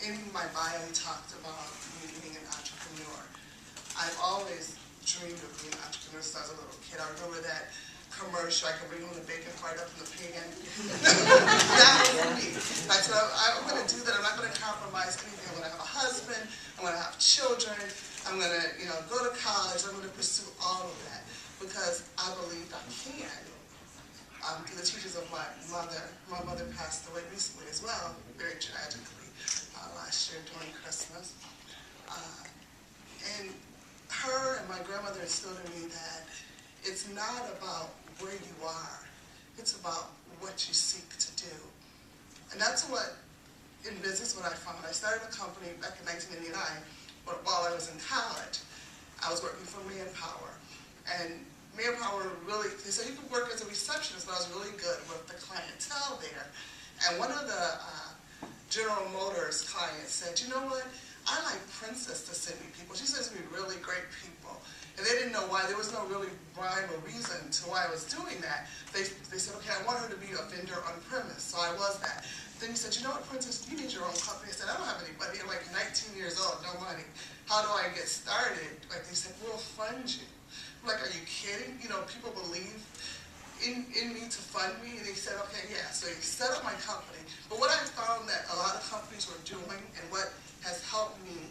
in my bio, he talked about me being an entrepreneur. I've always dreamed of being an entrepreneur since I was a little kid. I remember that commercial, I could bring home the bacon right up in the pan. That was me. I said, I'm going to do that. I'm not going to compromise anything. I'm going to have a husband. I'm going to have children. I'm going to, go to college. I'm going to pursue all of that because I believed I can. Through the teachings of my mother. My mother passed away recently as well, very tragically, last year during Christmas. And her and my grandmother instilled in me that it's not about where you are, it's about what you seek to do. And that's what, in business, what I found. I started a company back in 1989, but while I was in college, I was working for Manpower. And Manpower really, they said you could work as a receptionist, but I was really good with the clientele there. And one of the General Motors clients said, you know what, I like Princess to send me people. She sends me really great people. And they didn't know why. There was no really rhyme or reason to why I was doing that. They said, okay, I want her to be a vendor on premise. So I was that. Then he said, you know what, Princess, you need your own company. I said, I don't have anybody. I'm like 19 years old, no money. How do I get started? Like they said, we'll fund you. I'm like, are you kidding? People believe in me to fund me. And they said, okay, yeah. So he set up my company. But what I found that a lot of companies were doing and what has helped me,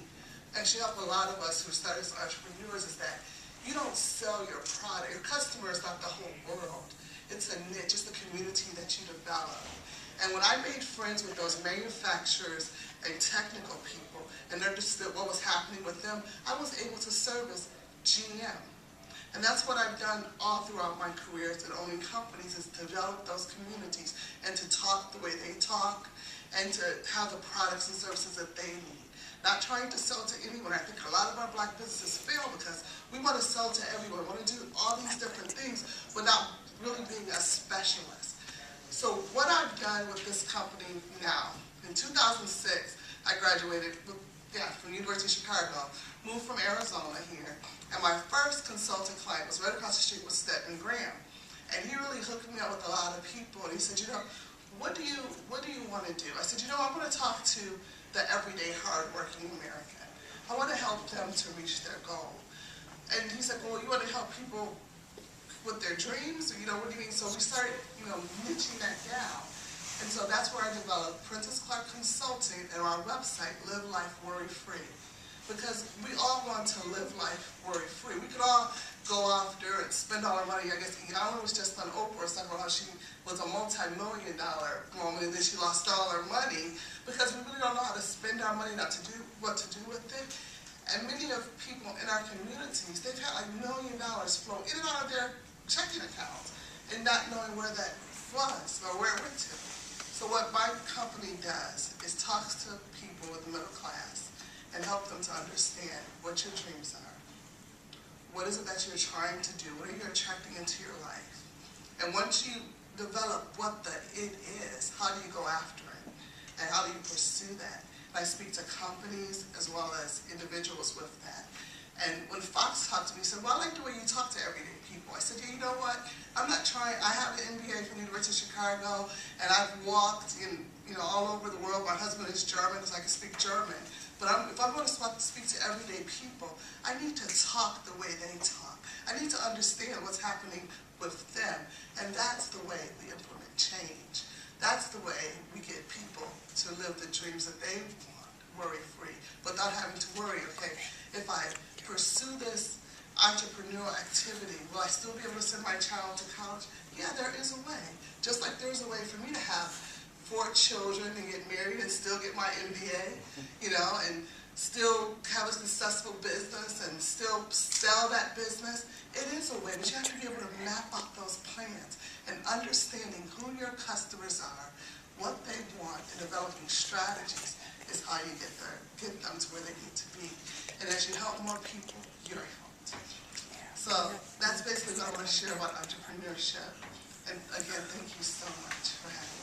and should help a lot of us who started as entrepreneurs, is that you don't sell your product. Your customer is not the whole world. It's a niche, it's the community that you develop. And when I made friends with those manufacturers and technical people and understood what was happening with them, I was able to service GM. And that's what I've done all throughout my careers in owning companies, is to develop those communities and to talk the way they talk and to have the products and services that they need. Not trying to sell to anyone. I think a lot of our black businesses fail because we want to sell to everyone, we want to do all these different things without really being a specialist. So what I've done with this company now, in 2006, I graduated from the University of Chicago, moved from Arizona here, and my first consultant client was right across the street with Stedman Graham. And he really hooked me up with a lot of people, and he said, what do you want to do? I said, I want to talk to the everyday, hard-working American. I want to help them to reach their goal. And he said, well, you want to help people with their dreams? What do you mean? So we started, niching that down. And so that's where I developed Princess Clark Consulting and our website, Live Life Worry-Free. Because we all want to live life worry-free. We could all go after and spend all our money. I guess Iyanla was just on Oprah talking about how she was a multi-million-dollar woman and then she lost all her money because we really don't know how to spend our money, not to do what to do with it. And many of people in our communities, they've had like $1 million flow in and out of their checking accounts and not knowing where that was or where it went to. So what my company does is talks to people with the middle class and help them to understand what your dreams are. What is it that you're trying to do? What are you attracting into your life? And once you develop what the it is, how do you go after it? And how do you pursue that? And I speak to companies as well as individuals with that. And when Fox talked to me, he said, well, I like the way you talk to everyday people. I said, yeah, you know what? I'm not trying. I have an MBA from the University of Chicago, and I've walked in, all over the world. My husband is German, so I can speak German. But if I'm going to speak to everyday people, I need to talk the way they talk. I need to understand what's happening with them. And that's the way we implement change. That's the way we get people to live the dreams that they want, worry-free, without having to worry, okay, if I pursue this entrepreneurial activity, will I still be able to send my child to college? Yeah, there is a way. Just like there's a way for me to have 4 children and get married and still get my MBA, and still have a successful business and still sell that business. It is a way, but you have to be able to map out those plans and understanding who your customers are, what they want, and developing strategies is how you get them to where they need to be. And as you help more people, you're helped. So that's basically what I want to share about entrepreneurship. And again, thank you so much for having me.